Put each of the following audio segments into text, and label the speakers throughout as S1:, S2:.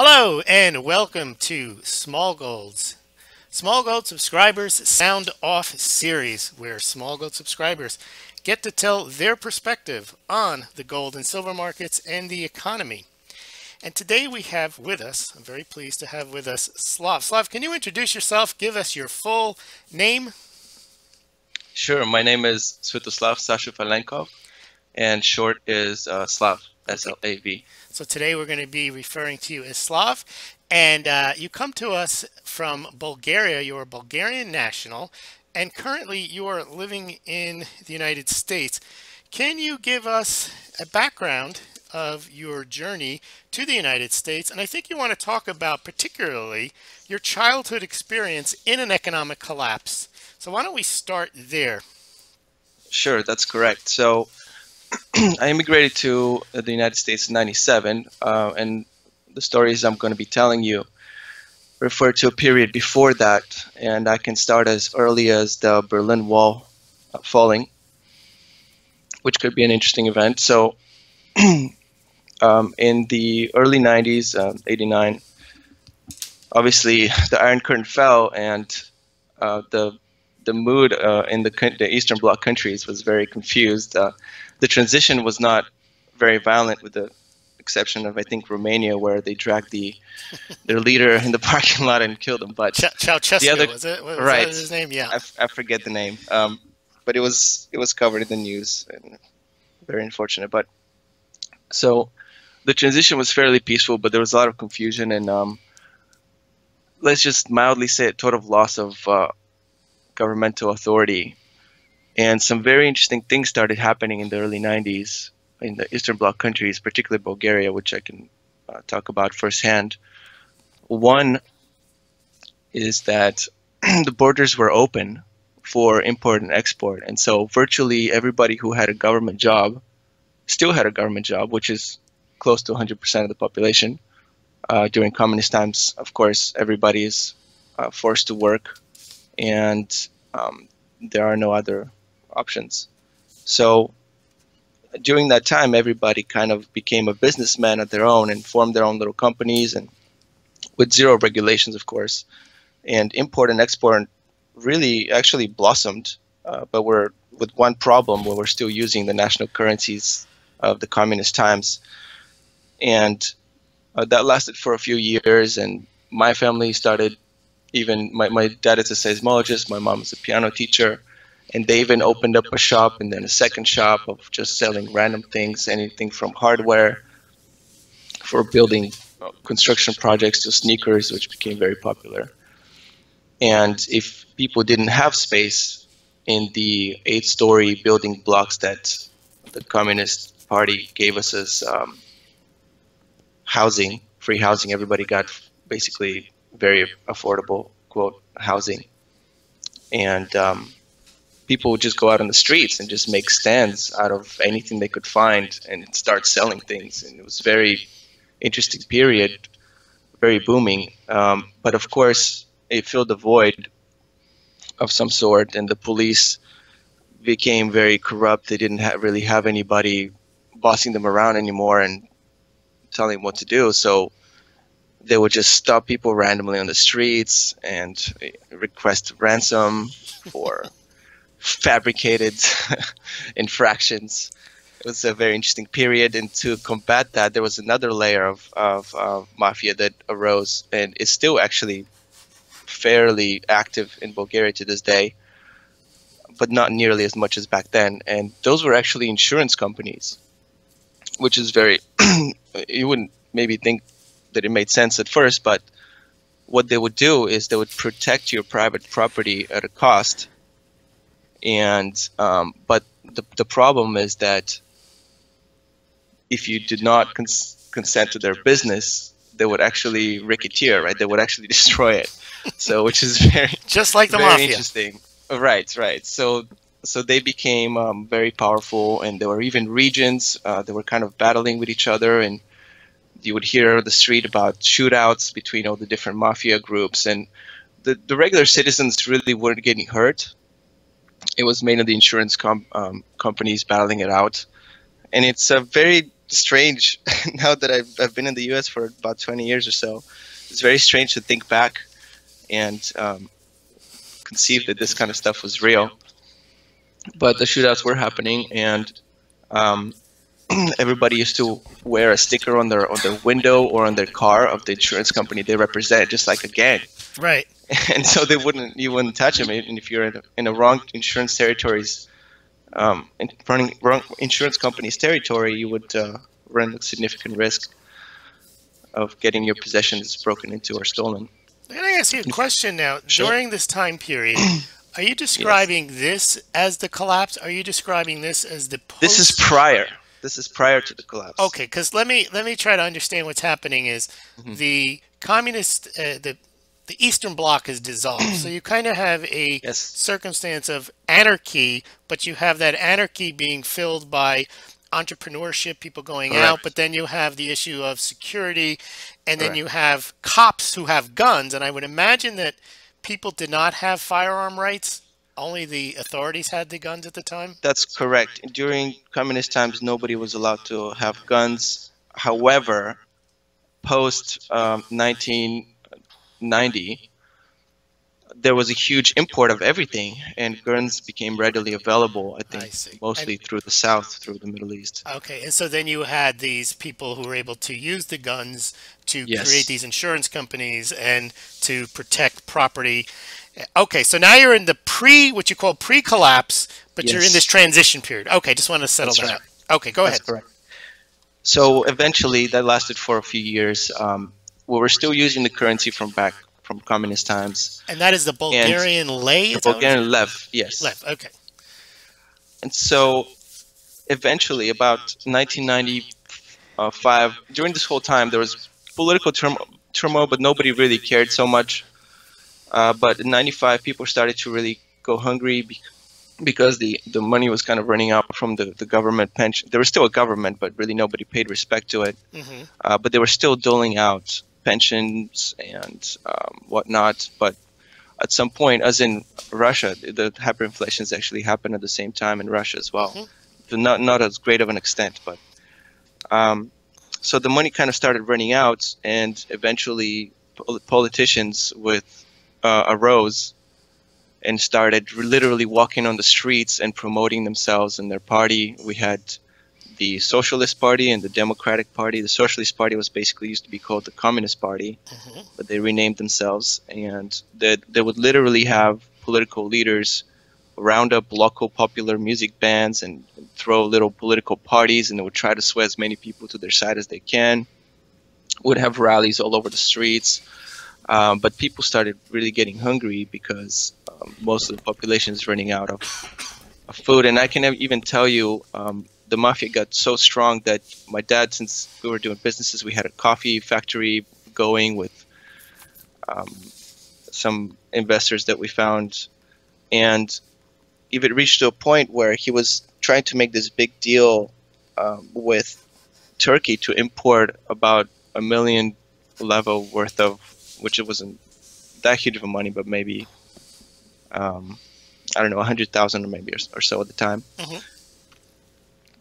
S1: Hello and welcome to Smaulgld Subscribers Sound Off series, where Smaulgld subscribers get to tell their perspective on the gold and silver markets and the economy. And today we have with us, I'm very pleased to have with us Slav. Slav, can you introduce yourself? Give us your full name.
S2: Sure. My name is Sviatoslav Sashufalenkov, and short is Slav, S-L-A-V.
S1: So today we're going to be referring to you as Slav, and you come to us from Bulgaria. You're a Bulgarian national, and currently you are living in the United States. Can you give us a background of your journey to the United States? And I think you want to talk about particularly your childhood experience in an economic collapse. So why don't we start there?
S2: Sure, that's correct. So I immigrated to the United States in '97, and the stories I'm going to be telling you refer to a period before that, and I can start as early as the Berlin Wall falling, which could be an interesting event. So in the early '90s, '89, obviously the Iron Curtain fell, and the mood in the Eastern Bloc countries was very confused. The transition was not very violent, with the exception of, I think, Romania, where they dragged their leader in the parking lot and killed him. But
S1: Ceausescu, was it? Was
S2: right,
S1: that his name? Yeah,
S2: I forget the name. But it was covered in the news, and very unfortunate. But so the transition was fairly peaceful, but there was a lot of confusion, and let's just mildly say a total loss of governmental authority. And some very interesting things started happening in the early '90s in the Eastern Bloc countries, particularly Bulgaria, which I can talk about firsthand. One is that the borders were open for import and export. And so virtually everybody who had a government job still had a government job, which is close to 100% of the population. During communist times, of course, everybody is forced to work, and there are no other options. So during that time, everybody kind of became a businessman at their own and formed their own little companies, and with zero regulations, of course. And import and export really actually blossomed, but we're with one problem, where we're still using the national currencies of the communist times. And that lasted for a few years, and my family started, even my dad is a seismologist, my mom is a piano teacher, and they even opened up a shop and then a second shop of just selling random things, anything from hardware for building construction projects to sneakers, which became very popular. And if people didn't have space in the 8-story building blocks that the Communist Party gave us as housing, free housing, everybody got basically very affordable, quote, housing. And people would just go out on the streets and just make stands out of anything they could find and start selling things. And it was a very interesting period, very booming. But of course, it filled a void of some sort, and the police became very corrupt. They didn't really have anybody bossing them around anymore and telling them what to do. So they would just stop people randomly on the streets and request ransom for fabricated infractions. It was a very interesting period, and to combat that, there was another layer of mafia that arose, and is still actually fairly active in Bulgaria to this day, but not nearly as much as back then. And those were actually insurance companies, which is very you wouldn't maybe think that it made sense at first, but what they would do is they would protect your private property at a cost. And but the problem is that if you did not consent to their business, they would actually racketeer, right? They would actually destroy it. So, which is very
S1: just like the
S2: very
S1: mafia.
S2: Interesting. Right. So they became very powerful, and there were even regions. They were kind of battling with each other, and you would hear on the street about shootouts between all the different mafia groups, and the regular citizens really weren't getting hurt. It was mainly the insurance companies battling it out. And it's a very strange now that I've been in the U.S. for about 20 years or so. It's very strange to think back and conceive that this kind of stuff was real. But the shootouts were happening, and um, everybody used to wear a sticker on their window or on their car of the insurance company they represent, just like a gang.
S1: Right.
S2: And so you wouldn't touch them. And if you're in a wrong insurance territories, wrong insurance company's territory, you would run a significant risk of getting your possessions broken into or stolen.
S1: Let me ask you a question now.
S2: Sure.
S1: During this time period, are you describing this as the collapse? Are you describing this as the post?
S2: This is prior. This is prior to the collapse.
S1: Okay, because let me try to understand what's happening. Is the communist the Eastern Bloc is dissolved, so you kind of have a circumstance of anarchy, but you have that anarchy being filled by entrepreneurship, people going out, but then you have the issue of security, and then you have cops who have guns, and I would imagine that people did not have firearm rights. Only the authorities had the guns at the time?
S2: That's correct. During communist times, nobody was allowed to have guns. However, post 1990, there was a huge import of everything, and guns became readily available, I think, mostly through the South, through the Middle East.
S1: Okay, and so then you had these people who were able to use the guns to create these insurance companies and to protect property. Okay, so now you're in the what you call pre-collapse, but you're in this transition period. Okay, just want to settle that out. Okay, go ahead.
S2: That's correct. So eventually, that lasted for a few years. We were still using the currency from communist times.
S1: And that is the Bulgarian lei?
S2: The Bulgarian lev, yes.
S1: Lev, okay.
S2: And so eventually, about 1995, during this whole time, there was political turmoil, but nobody really cared so much. But in 95, people started to really go hungry because the money was kind of running out from the government pension. There was still a government, but really nobody paid respect to it. But they were still doling out pensions and whatnot. But at some point, as in Russia, the hyperinflations actually happened at the same time in Russia as well. Not as great of an extent, but so the money kind of started running out, and eventually politicians arose and started literally walking on the streets and promoting themselves and their party. We had the Socialist Party and the Democratic Party. The Socialist Party was basically used to be called the Communist Party, but they renamed themselves, and they would literally have political leaders round up local popular music bands and throw little political parties, and they would try to sway as many people to their side as they can. Would have rallies all over the streets. But people started really getting hungry because most of the population is running out of food. And I can even tell you, the mafia got so strong that my dad, since we were doing businesses, we had a coffee factory going with some investors that we found. And even reached to a point where he was trying to make this big deal with Turkey to import about $1 million level worth of, which it wasn't that huge of a money, but maybe, I don't know, 100,000 or maybe or so at the time,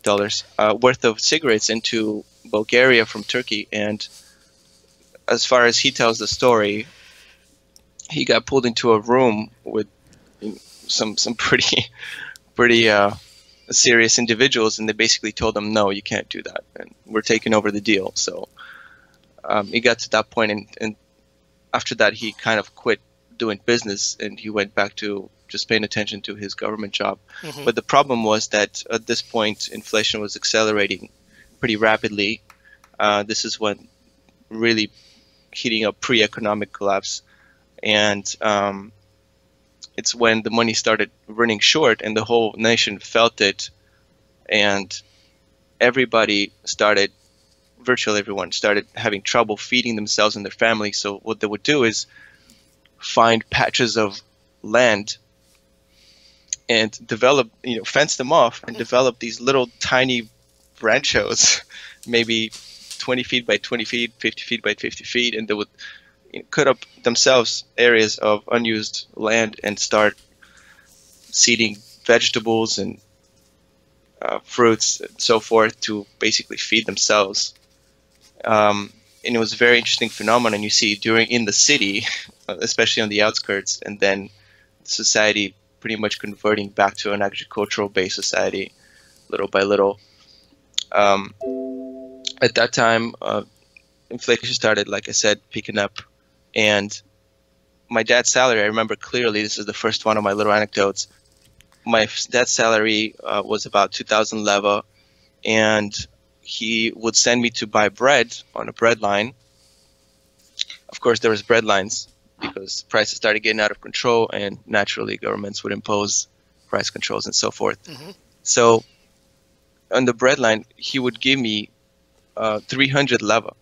S2: dollars worth of cigarettes into Bulgaria from Turkey. And as far as he tells the story, he got pulled into a room with some pretty serious individuals, and they basically told him, no, you can't do that, and we're taking over the deal. So he got to that point, and after that, he kind of quit doing business, and he went back to just paying attention to his government job. But the problem was that at this point, inflation was accelerating pretty rapidly. This is when really heating up pre-economic collapse, and it's when the money started running short, and the whole nation felt it, and virtually everyone started having trouble feeding themselves and their families. So what they would do is find patches of land and develop, fence them off and develop these little tiny ranchos, maybe 20 feet by 20 feet, 50 feet by 50 feet, and they would cut up themselves areas of unused land and start seeding vegetables and fruits, and so forth, to basically feed themselves. And it was a very interesting phenomenon you see during in the city, especially on the outskirts, and then society pretty much converting back to an agricultural-based society, little by little. Um, at that time, inflation started, like I said, picking up, and my dad's salary, I remember clearly, this is the first one of my little anecdotes. My dad's salary was about 2,000 leva, and he would send me to buy bread on a bread line. Of course, there was bread lines because prices started getting out of control, and naturally governments would impose price controls and so forth.
S1: Hmm.
S2: So on the bread line, he would give me 300 leva,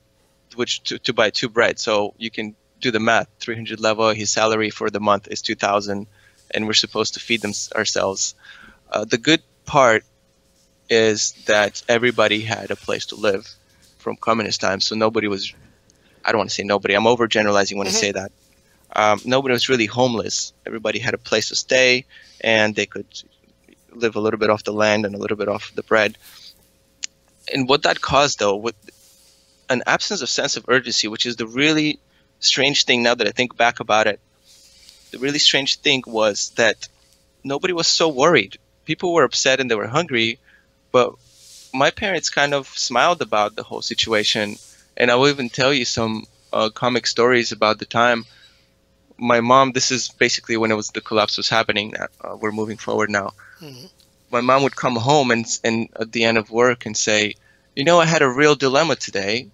S2: which to buy two bread. So you can do the math. 300 leva, his salary for the month is 2,000, and we're supposed to feed them ourselves. The good part is that everybody had a place to live from communist times, so nobody was, I don't want to say nobody, I'm overgeneralizing when I say that. Nobody was really homeless. Everybody had a place to stay, and they could live a little bit off the land and a little bit off the bread. And what that caused, though, with an absence of sense of urgency, which is the really strange thing now that I think back about it, the really strange thing was that nobody was so worried. People were upset and they were hungry, but my parents kind of smiled about the whole situation. And I will even tell you some comic stories about the time. My mom, this is basically when the collapse was happening. We're moving forward now.
S1: Hmm.
S2: My mom would come home and at the end of work and say, you know, I had a real dilemma today.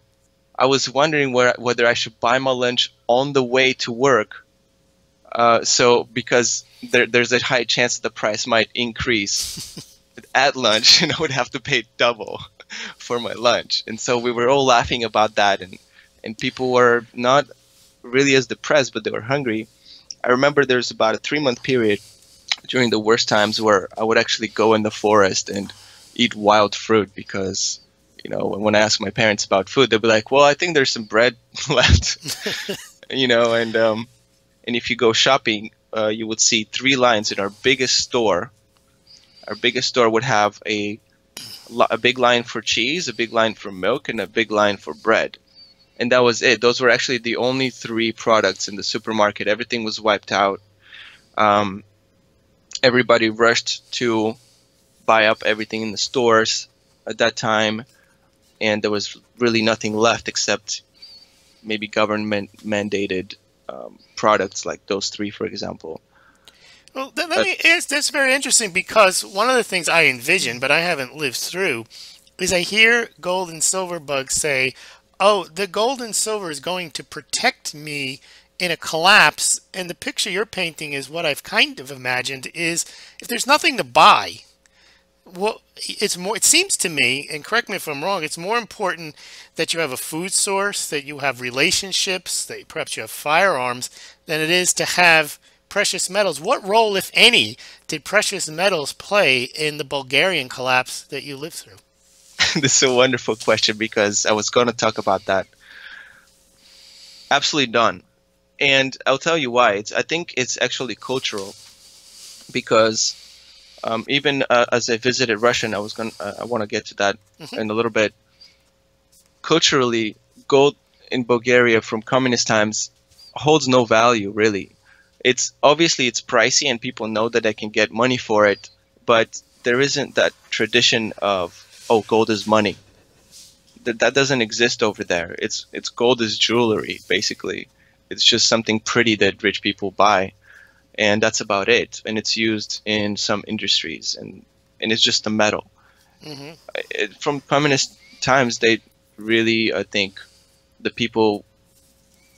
S2: I was wondering whether I should buy my lunch on the way to work. So because there's a high chance that the price might increase at lunch, and I would have to pay double for my lunch. And so we were all laughing about that, and people were not really as depressed, but they were hungry. I remember there's about a 3-month period during the worst times where I would actually go in the forest and eat wild fruit because, you know, when I ask my parents about food, they'll be like, well, I think there's some bread left, you know, and if you go shopping, you would see 3 lines in our biggest store. Our biggest store would have a big line for cheese, a big line for milk, and a big line for bread. And that was it. Those were actually the only 3 products in the supermarket. Everything was wiped out. Everybody rushed to buy up everything in the stores at that time, and there was really nothing left except maybe government mandated products like those 3, for example.
S1: Well, let me ask. That's very interesting because one of the things I envision, but I haven't lived through, is I hear gold and silver bugs say, "Oh, the gold and silver is going to protect me in a collapse." And the picture you're painting is what I've kind of imagined: is if there's nothing to buy, well, it's more. It seems to me, and correct me if I'm wrong, it's more important that you have a food source, that you have relationships, that perhaps you have firearms, than it is to have precious metals. What role, if any, did precious metals play in the Bulgarian collapse that you lived through?
S2: This is a wonderful question because I was going to talk about that. Absolutely none. And I'll tell you why. I think it's actually cultural because even as I visited Russia, and I want to get to that
S1: Hmm.
S2: in a little bit. Culturally, gold in Bulgaria from communist times holds no value, really. It's obviously it's pricey and people know that they can get money for it, but there isn't that tradition of, oh, gold is money. That doesn't exist over there. It's gold is jewelry, basically. It's just something pretty that rich people buy, and that's about it. And it's used in some industries, and it's just a metal.
S1: Hmm.
S2: From communist times, they really, I think, the people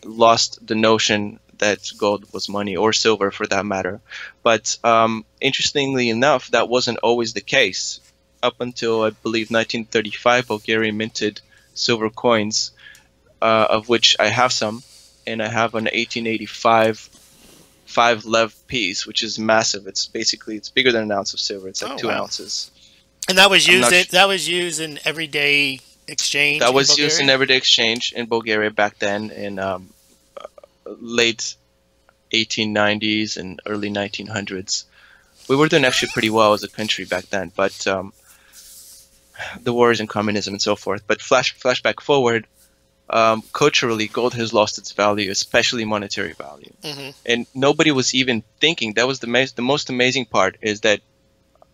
S2: lost the notion that gold was money, or silver for that matter. But interestingly enough, that wasn't always the case. Up until, I believe, 1935, Bulgaria minted silver coins, of which I have some, and I have an 1885 5 lev piece, which is massive. It's bigger than an ounce of silver. It's like
S1: Oh,
S2: two
S1: wow.
S2: ounces.
S1: And that was
S2: I'm
S1: used
S2: not.
S1: that was used in everyday exchange
S2: That
S1: in
S2: was used in
S1: Bulgaria?
S2: everyday exchange in Bulgaria back then in late 1890s and early 1900s. We were doing actually pretty well as a country back then, but the wars in communism and so forth. But flashback forward, culturally, gold has lost its value, especially monetary value.
S1: Hmm.
S2: And nobody was even thinking. That was the most amazing part, is that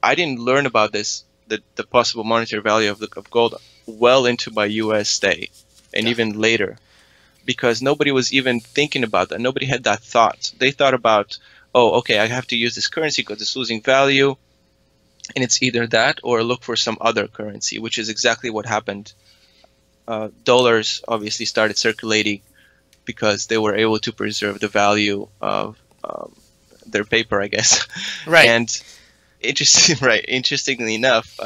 S2: I didn't learn about this, the possible monetary value of gold, well into my U.S. stay, and
S1: Yeah.
S2: even later, because nobody was even thinking about that. Nobody had that thought. They thought about, oh, okay, I have to use this currency because it's losing value, and it's either that or look for some other currency, which is exactly what happened. Dollars obviously started circulating because they were able to preserve the value of their paper, I guess.
S1: Right.
S2: And interestingly enough,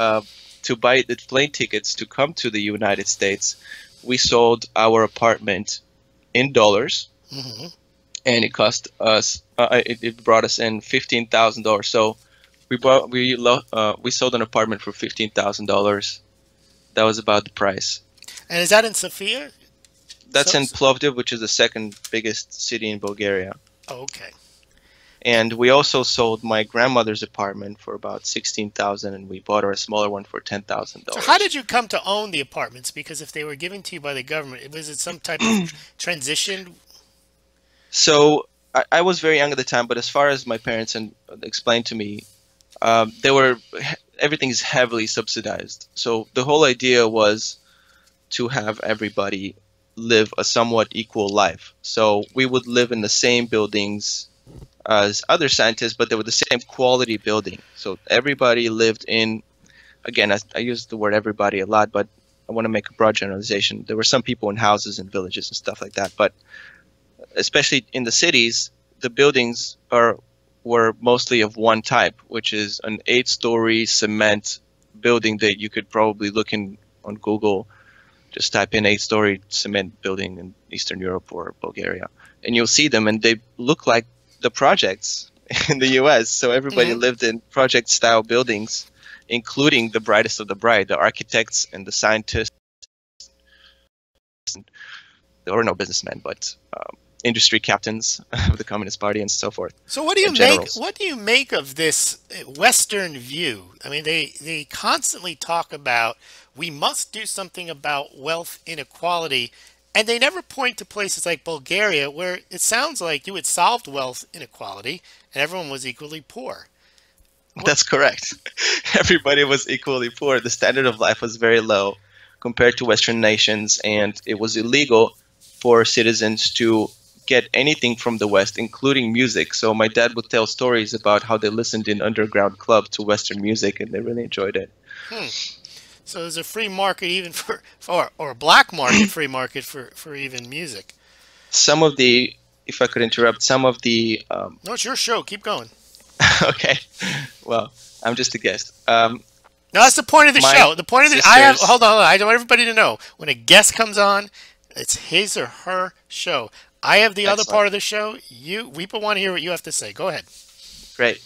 S2: to buy the plane tickets to come to the United States, we sold our apartment in dollars,
S1: Hmm.
S2: and it cost us. It brought us in $15,000. So we sold an apartment for $15,000. That was about the price.
S1: And is that in Sofia?
S2: That's
S1: So,
S2: in Plovdiv, which is the second biggest city in Bulgaria.
S1: oh, okay.
S2: And we also sold my grandmother's apartment for about 16,000, and we bought her a smaller one for
S1: So how
S2: $10,000.
S1: did you come to own the apartments? Because if they were given to you by the government, was it some type of transition?
S2: So I was very young at the time, but as far as my parents explained to me, they were everything is heavily subsidized. So the whole idea was to have everybody live a somewhat equal life. So we would live in the same buildings as other scientists, but they were the same quality building. So everybody lived in, again, I use the word everybody a lot, but I want to make a broad generalization. There were some people in houses and villages and stuff like that, but especially in the cities, the buildings were mostly of one type, which is an 8-story cement building that you could probably look in on Google. Just type in 8-story cement building in Eastern Europe or Bulgaria, and you'll see them, and they look like the projects in the US. So everybody
S1: Hmm.
S2: lived in project-style buildings, including the brightest of the bright, the architects and the scientists, or no businessmen, but industry captains of the Communist Party and so forth,
S1: So what do you
S2: and
S1: make?
S2: generals.
S1: What do you make of this Western view? I mean, they constantly talk about we must do something about wealth inequality, and they never point to places like Bulgaria where it sounds like you had solved wealth inequality and everyone was equally poor. What?
S2: That's correct. Everybody was equally poor. The standard of life was very low compared to Western nations, and it was illegal for citizens to get anything from the West, including music. So my dad would tell stories about how they listened in underground club to Western music, and they really enjoyed it.
S1: Hmm. So there's a free market even or a black market free market for even music.
S2: Some of the, if I could interrupt, some of the,
S1: No, it's your show. Keep going.
S2: okay, well, I'm just a guest.
S1: No, that's the point of the
S2: My
S1: show. The point of the I have
S2: sisters,
S1: hold on. I want everybody to know when a guest comes on, it's his or her show. I have the other
S2: excellent,
S1: part of the show. We want to hear what you have to say. Go ahead.
S2: great.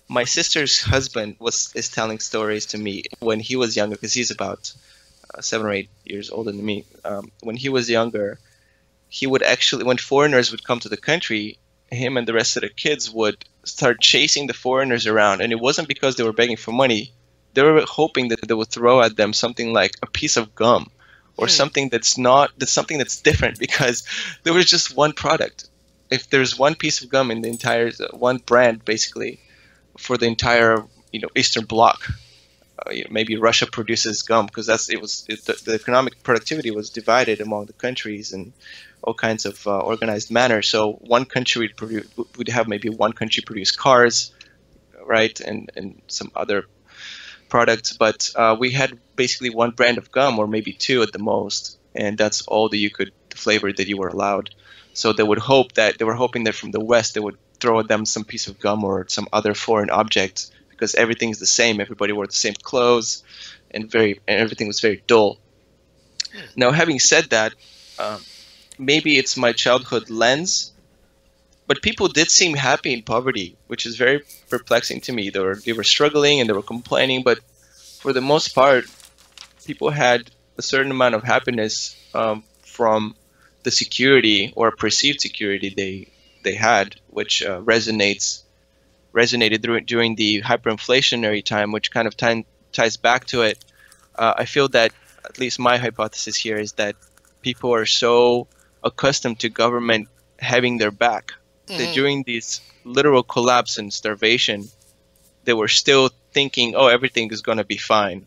S2: My sister's husband is telling stories to me when he was younger, because he's about 7 or 8 years older than me. When he was younger, he would actually, when foreigners would come to the country, him and the rest of the kids would start chasing the foreigners around, and it wasn't because they were begging for money. They were hoping that they would throw at them something like a piece of gum or
S1: Hmm.
S2: something that's something that's different, because there was just one product. If there's one piece of gum in the entire one brand, basically, for the entire Eastern Bloc, maybe Russia produces gum because the economic productivity was divided among the countries in all kinds of organized manner. So one country would have maybe one country produce cars, right, and some other products, but we had basically one brand of gum or maybe two at the most, and that's all the flavor that you were allowed. So they were hoping that from the West they would throw at them some piece of gum or some other foreign object, because everything's the same. Everybody wore the same clothes, and everything was very dull. Now, having said that, um, maybe it's my childhood lens, but people did seem happy in poverty, which is very perplexing to me. They were struggling and they were complaining, but for the most part, people had a certain amount of happiness from the security or perceived security they had, which resonated during the hyperinflationary time, which kind of ties back to it. I feel that, at least my hypothesis here, is that people are so accustomed to government having their back that
S1: Hmm.
S2: during these literal collapse and starvation, they were still thinking, oh, everything is going to be fine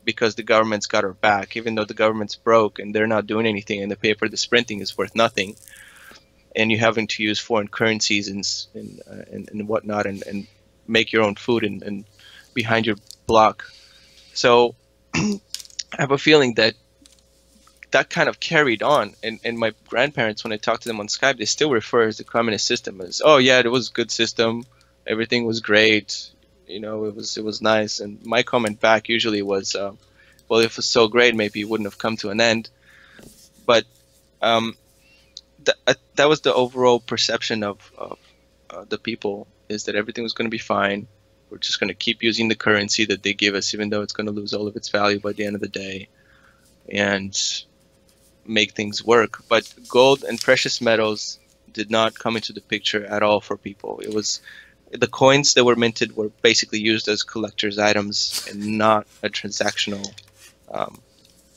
S2: because the government's got our back, even though the government's broke and they're not doing anything and the paper that's printing is worth nothing, and you're having to use foreign currencies and whatnot, and make your own food and behind your block. So I have a feeling that that kind of carried on, and my grandparents, when I talk to them on Skype, they still refer to the communist system as, oh yeah, it was a good system, everything was great, it was nice. And my comment back usually was, well, if it was so great, maybe it wouldn't have come to an end. But um, that was the overall perception of the people, is that everything was going to be fine. We're just going to keep using the currency that they give us, even though it's going to lose all of its value by the end of the day, and make things work. But gold and precious metals did not come into the picture at all for people. It was the coins that were minted were basically used as collector's items and not a transactional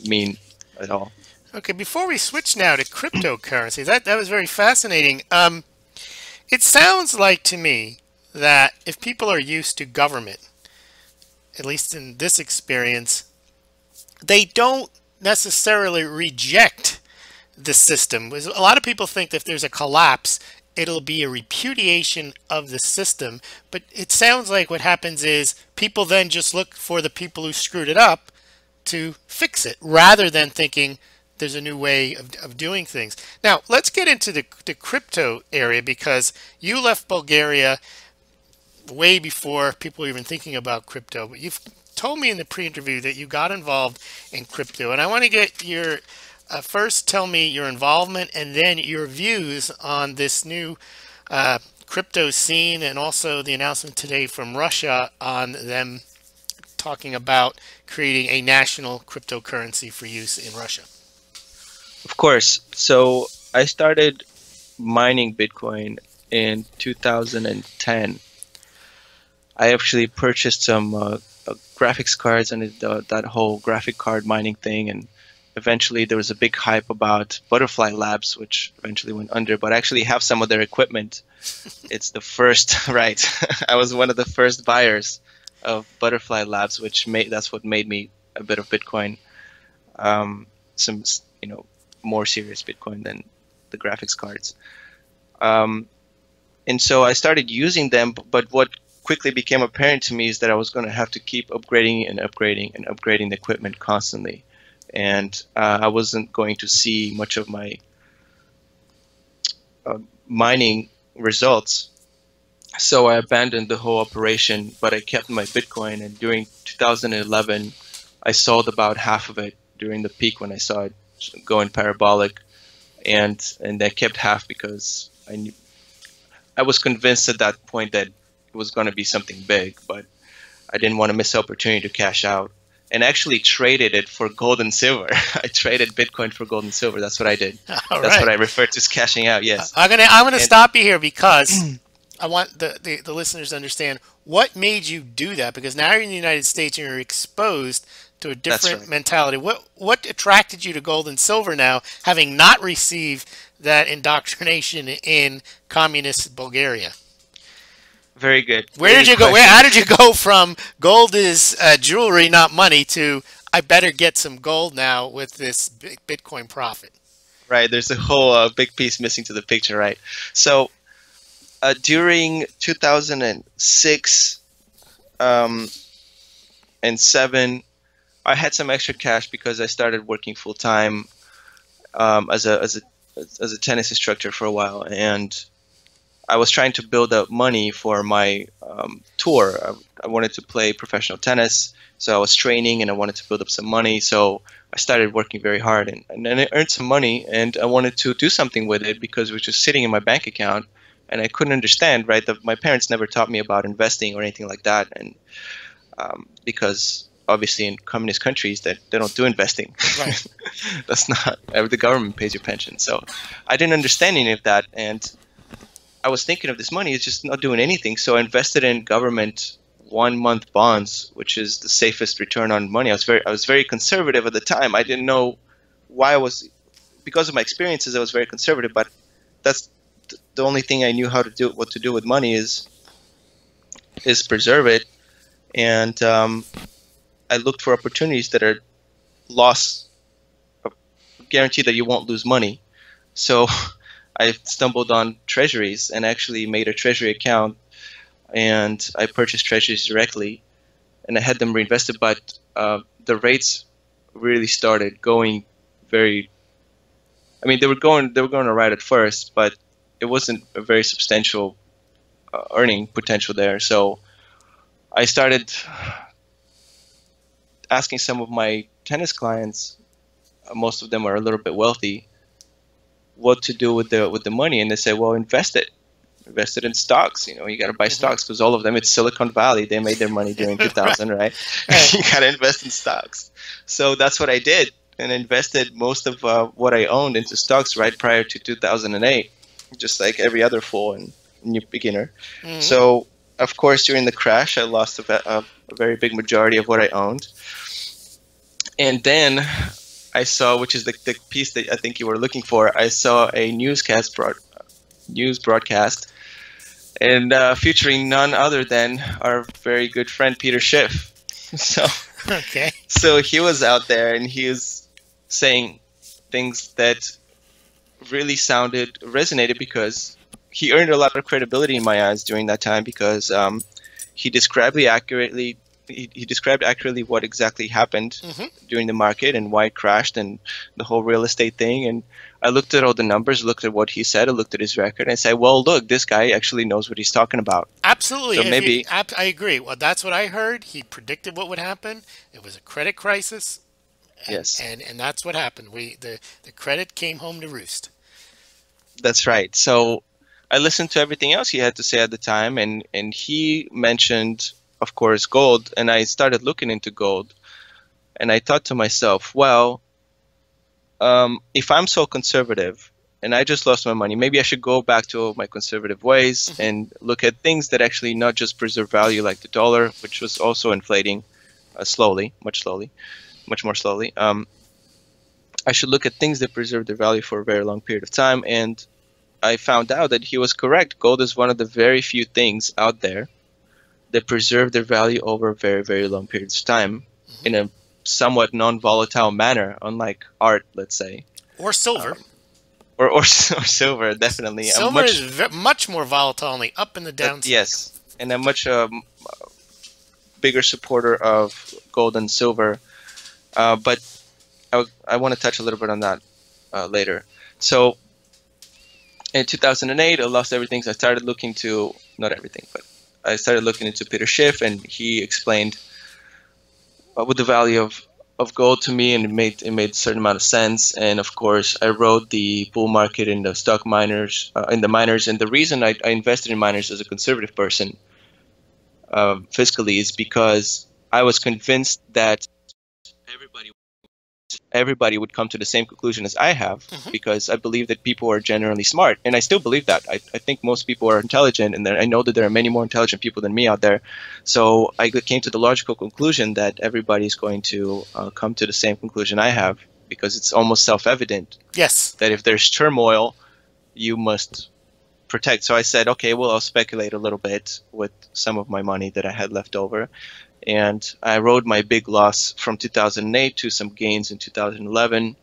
S2: mean at all.
S1: Okay, before we switch now to cryptocurrency, that was very fascinating. It sounds like to me that if people are used to government, at least in this experience, they don't necessarily reject the system. A lot of people think that if there's a collapse, it'll be a repudiation of the system. But it sounds like what happens is people then just look for the people who screwed it up to fix it, rather than thinking there's a new way of doing things. Now, let's get into the crypto area, because you left Bulgaria way before people were even thinking about crypto. But you've told me in the pre-interview that you got involved in crypto, and I want to get your first tell me your involvement and then your views on this new crypto scene, and also the announcement today from Russia on them talking about creating a national cryptocurrency for use in Russia.
S2: Of course. So I started mining Bitcoin in 2010. I actually purchased some graphics cards and that whole graphic card mining thing, and eventually there was a big hype about Butterfly Labs, which eventually went under, but I actually have some of their equipment. It's the first, right. I was one of the first buyers of Butterfly Labs, that's what made me a bit of Bitcoin. Some, more serious Bitcoin than the graphics cards. And so I started using them, but what quickly became apparent to me is that I was going to have to keep upgrading and upgrading and upgrading the equipment constantly. And I wasn't going to see much of my mining results. So I abandoned the whole operation, but I kept my Bitcoin. And during 2011, I sold about half of it during the peak when I saw it going parabolic, and I kept half because I was convinced at that point that it was going to be something big, but I didn't want to miss the opportunity to cash out, and actually traded it for gold and silver. I traded Bitcoin for gold and silver. That's what I did.
S1: All
S2: That's
S1: right.
S2: what I refer to as cashing out. Yes.
S1: I'm gonna stop you here, because I want the listeners to understand what made you do that, because now you're in the United States and you're exposed to a different
S2: right.
S1: mentality. What attracted you to gold and silver now, having not received that indoctrination in communist Bulgaria?
S2: Very good.
S1: Where
S2: Very
S1: did you
S2: good
S1: go? How did you go from gold is jewelry, not money, to I better get some gold now with this Bitcoin profit?
S2: Right. There's a whole big piece missing to the picture, right? So during 2006 and 7, I had some extra cash because I started working full time as a tennis instructor for a while, and I was trying to build up money for my tour. I wanted to play professional tennis, so I was training and I wanted to build up some money. So I started working very hard, and then I earned some money, and I wanted to do something with it because it was just sitting in my bank account, and I couldn't understand, right? My parents never taught me about investing or anything like that, and because obviously in communist countries that they don't do investing.
S1: Right.
S2: That's not, the government pays your pension. So I didn't understand any of that, and I was thinking of this money, it's just not doing anything. So I invested in government 1-month bonds, which is the safest return on money. I was very conservative at the time. I didn't know why because of my experiences, I was very conservative, but that's the only thing I knew what to do with money is preserve it. And I looked for opportunities that are guaranteed that you won't lose money. So I stumbled on treasuries and actually made a treasury account, and I purchased treasuries directly, and I had them reinvested. But the rates really started going very. I mean, they were going all right at first, but it wasn't a very substantial earning potential there. So I started asking some of my tennis clients, most of them are a little bit wealthy, what to do with the money, and they say, well, invest it in stocks. You got to buy stocks because all of them, it's Silicon Valley. They made their money during 2000, right? You got to invest in stocks. So that's what I did, and invested most of what I owned into stocks right prior to 2008, just like every other fool and new beginner. So of course, during the crash, I lost a very big majority of what I owned. And then I saw, which is the piece that I think you were looking for, I saw a news broadcast, and featuring none other than our very good friend Peter Schiff. So he was out there, and he was saying things that really resonated, because he earned a lot of credibility in my eyes during that time, because he described accurately what exactly happened during the market and why it crashed and the whole real estate thing. And I looked at all the numbers, looked at what he said, I looked at his record, and I said, well, look, this guy actually knows what he's talking about.
S1: Absolutely.
S2: So maybe
S1: I agree. Well, that's what I heard. He predicted what would happen. It was a credit crisis.
S2: Yes.
S1: And that's what happened. The credit came home to roost.
S2: That's right. So I listened to everything else he had to say at the time, and he mentioned, of course, gold, and I started looking into gold, and I thought to myself, well, if I'm so conservative and I just lost my money, maybe I should go back to my conservative ways and look at things that actually not just preserve value, like the dollar, which was also inflating much more slowly. I should look at things that preserve their value for a very long period of time, and I found out that he was correct. Gold is one of the very few things out there that preserve their value over very, very long periods of time in a somewhat non-volatile manner, unlike art, let's say.
S1: Or silver.
S2: Or silver, definitely.
S1: Silver is much more volatile on the up and the down side.
S2: Yes, and I'm much bigger supporter of gold and silver. But I want to touch a little bit on that later. So in 2008, I lost everything. So I started looking to, not everything, but I started looking into Peter Schiff, and he explained what the value of gold to me, and it made a certain amount of sense. And of course, I rode the bull market in the stock miners, in the miners. And the reason I invested in miners as a conservative person, fiscally, is because I was convinced that everybody would come to the same conclusion as I have, because I believe that people are generally smart, and I still believe that. I think most people are intelligent, and I know that there are many more intelligent people than me out there. So I came to the logical conclusion that everybody is going to come to the same conclusion I have, because it's almost self-evident.
S1: Yes.
S2: That if there's turmoil, you must protect. So I said, okay, well, I'll speculate a little bit with some of my money that I had left over. And I rode my big loss from 2008 to some gains in 2011.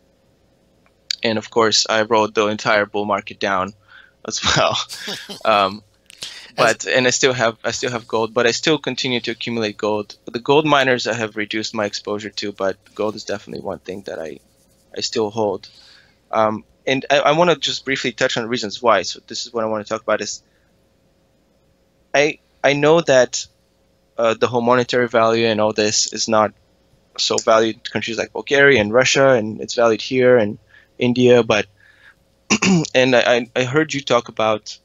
S2: And of course, I rode the entire bull market down as well. And I still have gold, but I still continue to accumulate gold. The gold miners I have reduced my exposure to, but gold is definitely one thing that I still hold. And I want to just briefly touch on the reasons why. So this is what I want to talk about. Is I know that the whole monetary value and all this is not so valued in countries like Bulgaria and Russia, and it's valued here and India. But and I heard you talk about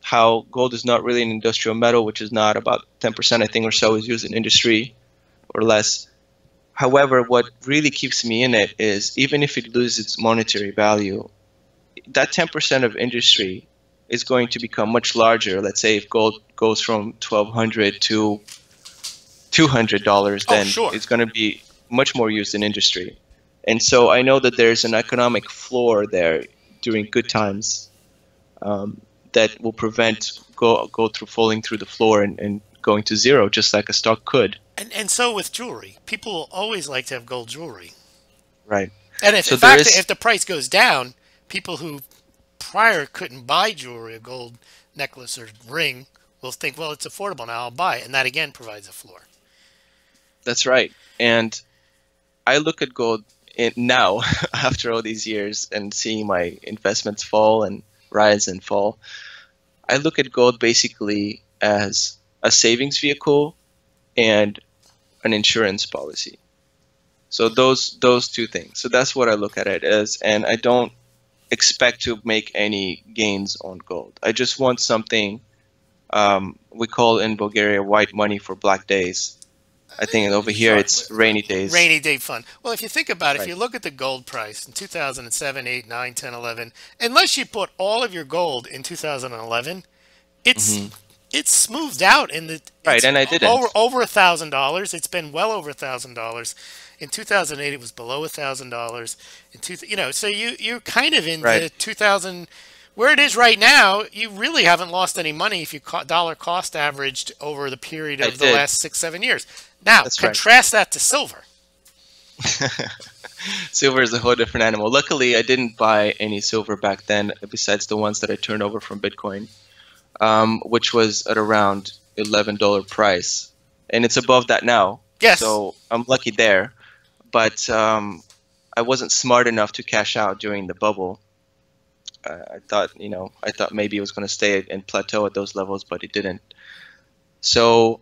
S2: how gold is not really an industrial metal, which is not about 10%, I think, or so is used in industry or less. However, what really keeps me in it is, even if it loses its monetary value, that 10% of industry is going to become much larger. Let's say if gold goes from $1,200 to $200,
S1: Oh,
S2: then
S1: sure.
S2: it's going to be much more used in industry. And so I know that there's an economic floor there during good times, that will prevent gold through falling through the floor and going to zero, just like a stock could.
S1: And so with jewelry, people will always like to have gold jewelry.
S2: Right.
S1: And if,
S2: So
S1: in
S2: there
S1: fact,
S2: is,
S1: if the price goes down, people who prior couldn't buy jewelry, a gold necklace or ring, will think, well, it's affordable now, I'll buy it. And that again provides a floor.
S2: that's right. And I look at gold now after all these years and seeing my investments fall and rise and fall. I look at gold basically as a savings vehicle and an insurance policy. So those two things. So that's what I look at it as, and I don't expect to make any gains on gold. I just want something, we call in Bulgaria white money for black days. I think over here
S1: Sorry,
S2: it's rainy days.
S1: rainy day fund. Well, if you think about it, if
S2: Right.
S1: you look at the gold price in 2007, 8, 9, 10, 11, unless you put all of your gold in 2011, it's
S2: Hmm.
S1: it's smoothed out in the
S2: Right,
S1: it's
S2: and I didn't.
S1: over $1,000. It's been well over $1,000. In 2008, it was below $1,000. In two, so you're kind of in
S2: Right.
S1: the 2000 where it is right now. You really haven't lost any money if you dollar cost averaged over the period
S2: I
S1: of the
S2: did.
S1: last 6, 7 years. Now
S2: That's right.
S1: contrast that to silver.
S2: Silver is a whole different animal. Luckily, I didn't buy any silver back then, besides the ones that I turned over from Bitcoin, which was at around $11 price, and it's above that now.
S1: Yes.
S2: So I'm lucky there, but I wasn't smart enough to cash out during the bubble. I thought maybe it was going to stay and plateau at those levels, but it didn't. So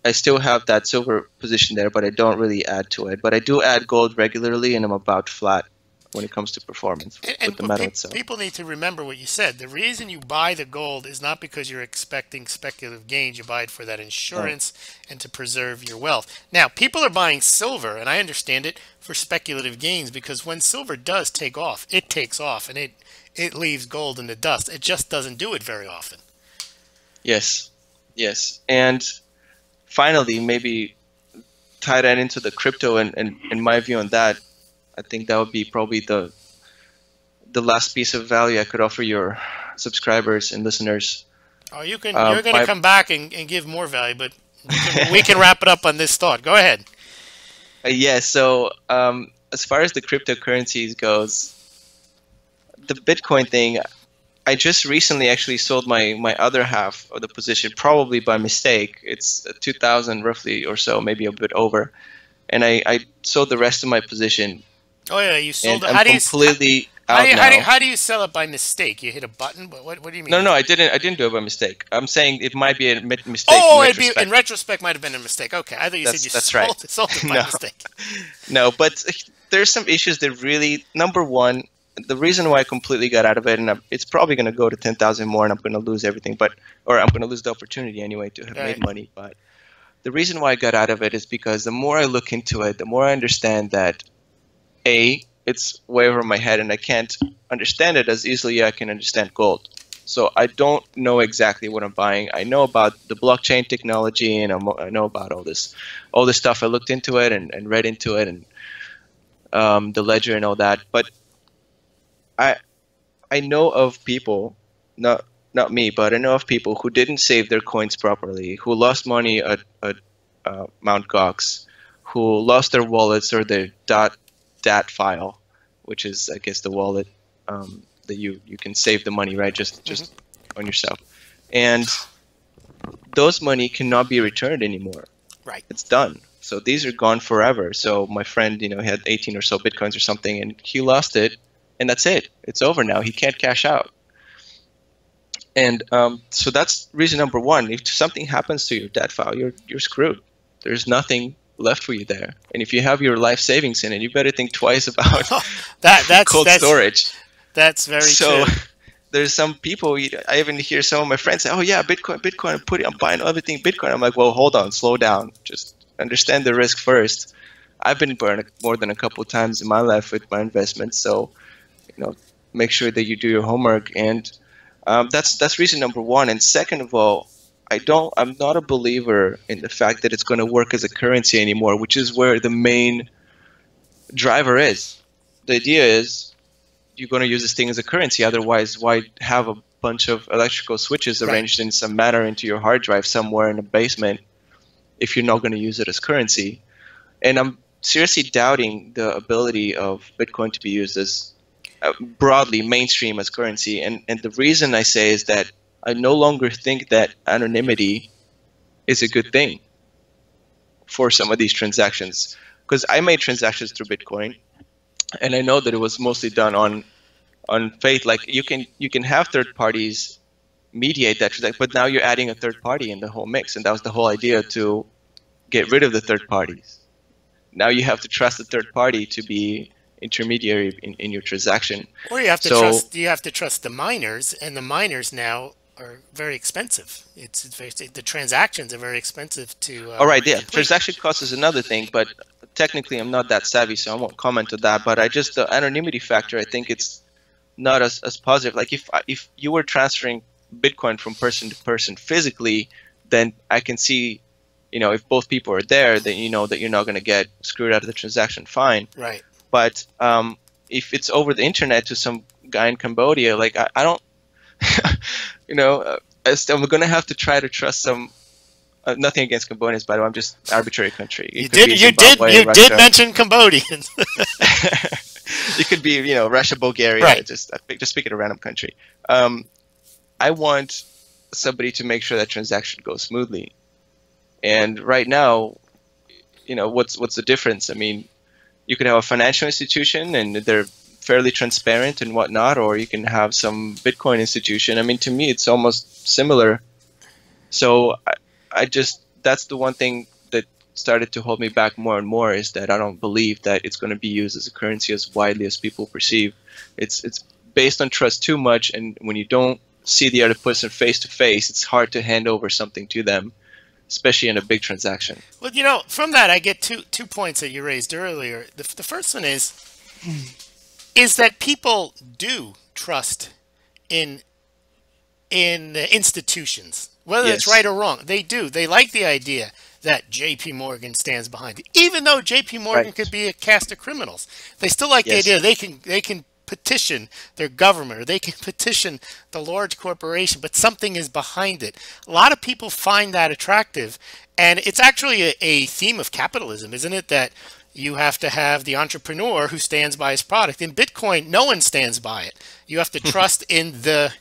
S2: I still have that silver position there, but I don't really add to it. But I do add gold regularly, and I'm about flat when it comes to performance with the metal itself.
S1: People need to remember what you said. The reason you buy the gold is not because you're expecting speculative gains. You buy it for that insurance and to preserve your wealth. Now, people are buying silver, and I understand it, for speculative gains, because when silver does take off, it takes off, and it leaves gold in the dust. It just doesn't do it very often.
S2: Yes, yes. And finally, maybe tie that into the crypto and my view on that. I think that would be probably the last piece of value I could offer your subscribers and listeners.
S1: Oh, you're going to come back and give more value, but we can wrap it up on this thought. Go ahead.
S2: Yeah, so as far as the cryptocurrencies goes, the Bitcoin thing, I just recently actually sold my other half of the position, probably by mistake. It's 2,000 roughly or so, maybe a bit over. And I sold the rest of my position.
S1: Oh yeah, you sold it.
S2: I'm completely out now.
S1: How do you sell it by mistake? You hit a button, but what do you mean?
S2: No, I didn't do it by mistake. I'm saying it might be a mistake.
S1: Oh,
S2: in
S1: it'd be
S2: retrospect.
S1: In retrospect might have been a mistake. Okay, I thought you said you
S2: That's
S1: sold,
S2: right.
S1: sold it by mistake.
S2: No, but there's some issues that really, number one, the reason why I completely got out of it, and it's probably going to go to 10,000 more, and I'm going to lose everything, or I'm going to lose the opportunity anyway to have made money. But the reason why I got out of it is because the more I look into it, the more I understand that, A, it's way over my head, and I can't understand it as easily as I can understand gold. So I don't know exactly what I'm buying. I know about the blockchain technology, and I know about all this stuff. I looked into it and read into it, and the ledger and all that. But I know of people, not me, but I know of people who didn't save their coins properly, who lost money at Mt. Gox, who lost their wallets or their .dat file, which is, I guess, the wallet that you can save the money, right? Just on yourself. And those money cannot be returned anymore.
S1: Right.
S2: It's done. So these are gone forever. So my friend, had 18 or so Bitcoins or something, and he lost it, and that's it. It's over now. He can't cash out. And so that's reason number one. If something happens to your DAT file, you're screwed. There's nothing left for you there. And if you have your life savings in it, you better think twice about
S1: that's
S2: cold storage.
S1: That's very true.
S2: There's some people, I even hear some of my friends say, oh yeah, Bitcoin, I'm buying everything Bitcoin. I'm like, well, hold on, slow down. Just understand the risk first. I've been burned more than a couple of times in my life with my investments. So, make sure that you do your homework. And That's reason number one. And second of all, I'm not a believer in the fact that it's going to work as a currency anymore, which is where the main driver is. The idea is you're going to use this thing as a currency. Otherwise, why have a bunch of electrical switches arranged in some manner into your hard drive somewhere in the basement if you're not going to use it as currency? And I'm seriously doubting the ability of Bitcoin to be used as broadly mainstream as currency. And the reason I say is that I no longer think that anonymity is a good thing for some of these transactions. Because I made transactions through Bitcoin, and I know that it was mostly done on faith. Like you can have third parties mediate that transaction, but now you're adding a third party in the whole mix, and that was the whole idea, to get rid of the third parties. Now you have to trust the third party to be intermediary in your transaction.
S1: Or you have to trust the miners, and the miners now are very expensive. The transactions are very expensive to.
S2: All right, yeah,
S1: complete.
S2: transaction cost is another thing, but technically I'm not that savvy, so I won't comment on that. But the anonymity factor, I think it's not as positive. Like if you were transferring Bitcoin from person to person physically, then I can see, if both people are there, then you know that you're not going to get screwed out of the transaction. Fine.
S1: Right.
S2: But if it's over the internet to some guy in Cambodia, like I don't, I'm going to have to try to trust some. Nothing against Cambodians, by the way. I'm just arbitrary country.
S1: You did mention Cambodians.
S2: It could be, Russia, Bulgaria.
S1: Right.
S2: Just speak of a random country. I want somebody to make sure that transaction goes smoothly. And right now, what's the difference? I mean, you could have a financial institution and they're fairly transparent and whatnot, or you can have some Bitcoin institution. I mean, to me, it's almost similar. So that's the one thing that started to hold me back more and more, is that I don't believe that it's going to be used as a currency as widely as people perceive. It's based on trust too much, and when you don't see the other person face to face, it's hard to hand over something to them, especially in a big transaction.
S1: Well, from that I get two points that you raised earlier. The first one is that people do trust in institutions, whether it's right or wrong. They do. They like the idea that J.P. Morgan stands behind it, even though J.P. Morgan could be a cast of criminals. They still like the idea they can petition their government, or they can petition the large corporation, but something is behind it. A lot of people find that attractive, and it's actually a theme of capitalism, isn't it? That you have to have the entrepreneur who stands by his product. In Bitcoin, no one stands by it. You have to trust in the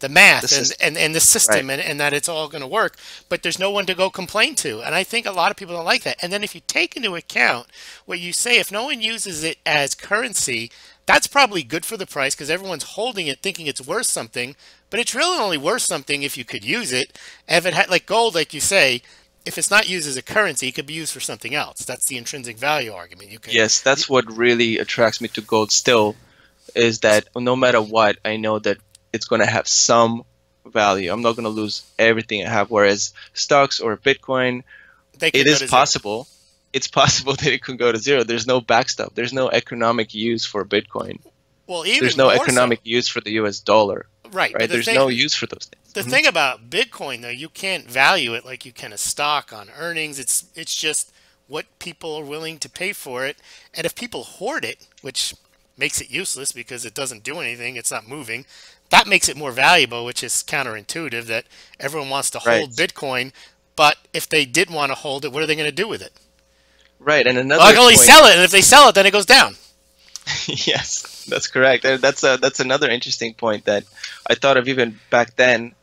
S1: math and the system, and that it's all going to work, but there's no one to go complain to. And I think a lot of people don't like that. And then if you take into account what you say, if no one uses it as currency, that's probably good for the price because everyone's holding it thinking it's worth something, but it's really only worth something if you could use it. If it had, like gold, like you say, if it's not used as a currency, it could be used for something else. That's the intrinsic value argument.
S2: Yes, that's what really attracts me to gold still, is that no matter what, I know that it's going to have some value. I'm not going to lose everything I have, whereas stocks or Bitcoin, it is possible. It's possible that it could go to zero. There's no backstop. There's no economic use for Bitcoin.
S1: Well, even
S2: there's no economic use for the US dollar.
S1: Right.
S2: There's no use for those things.
S1: The thing about Bitcoin, though, you can't value it like you can a stock on earnings. It's just what people are willing to pay for it. And if people hoard it, which makes it useless because it doesn't do anything, it's not moving, that makes it more valuable, which is counterintuitive that everyone wants to hold Bitcoin. But if they did want to hold it, what are they going to do with it?
S2: Right, and another.
S1: Well, I can only sell it, and if they sell it, then it goes down.
S2: Yes, that's correct. That's another interesting point that I thought of even back then,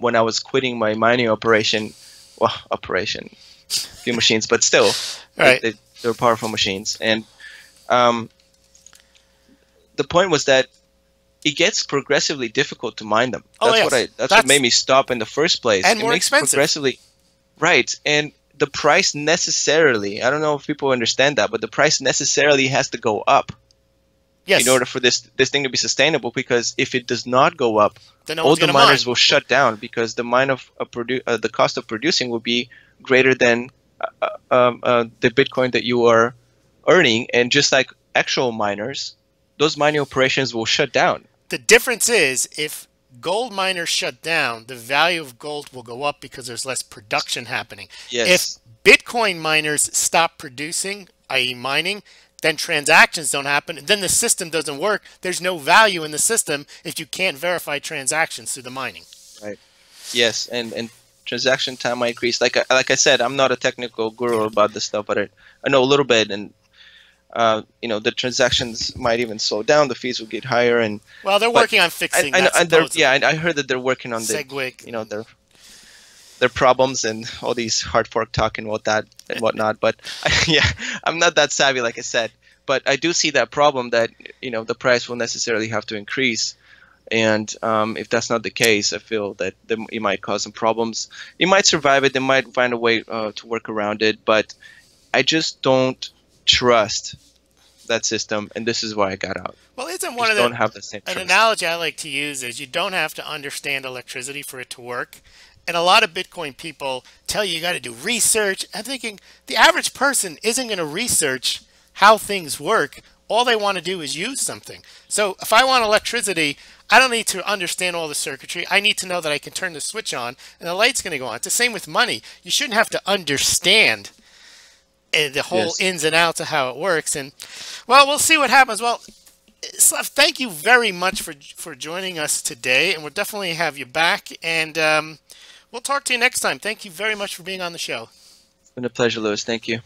S2: when I was quitting my mining operation. Well, a few machines, but still, they were powerful machines. And the point was that it gets progressively difficult to mine them. That's what made me stop in the first place.
S1: And more expensive.
S2: Progressively, right, and the price necessarily, I don't know if people understand that, but the price necessarily has to go up in order for this thing to be sustainable, because if it does not go up, then all the miners will shut down, because the cost of producing will be greater than the Bitcoin that you are earning. And just like actual miners, those mining operations will shut down.
S1: The difference is if gold miners shut down, the value of gold will go up because there's less production happening. If
S2: Yes.
S1: Bitcoin miners stop producing, i.e. mining, then transactions don't happen. Then the system doesn't work. There's no value in the system if you can't verify transactions through the mining.
S2: Right. Yes, and transaction time might increase. Like I said, I'm not a technical guru about this stuff, but I know a little bit, and you know, the transactions might even slow down. The fees will get higher, and
S1: Well, they're
S2: but
S1: working on fixing
S2: I know,
S1: that.
S2: and they're,
S1: Supposedly.
S2: yeah, I heard that they're working on the,
S1: Segwit.
S2: you know, their problems and all these hard fork talk and what that and whatnot. But yeah, I'm not that savvy, like I said. But I do see that problem that, you know, the price will necessarily have to increase. And if that's not the case, I feel that it might cause some problems. It might survive it. They might find a way to work around it. But I just don't trust that system, and this is why I got out.
S1: Well, isn't one
S2: Just
S1: of
S2: don't
S1: the
S2: have the same
S1: an
S2: trust.
S1: analogy I like to use is you don't have to understand electricity for it to work. And a lot of Bitcoin people tell you got to do research. I'm thinking the average person isn't going to research how things work. All they want to do is use something. So if I want electricity, I don't need to understand all the circuitry. I need to know that I can turn the switch on and the light's going to go on. It's the same with money. You shouldn't have to understand the whole
S2: Yes.
S1: ins and outs of how it works. And well, we'll see what happens. Well, Slav, thank you very much for joining us today, and we'll definitely have you back. And we'll talk to you next time. Thank you very much for being on the show.
S2: It's been a pleasure, Lewis. Thank you.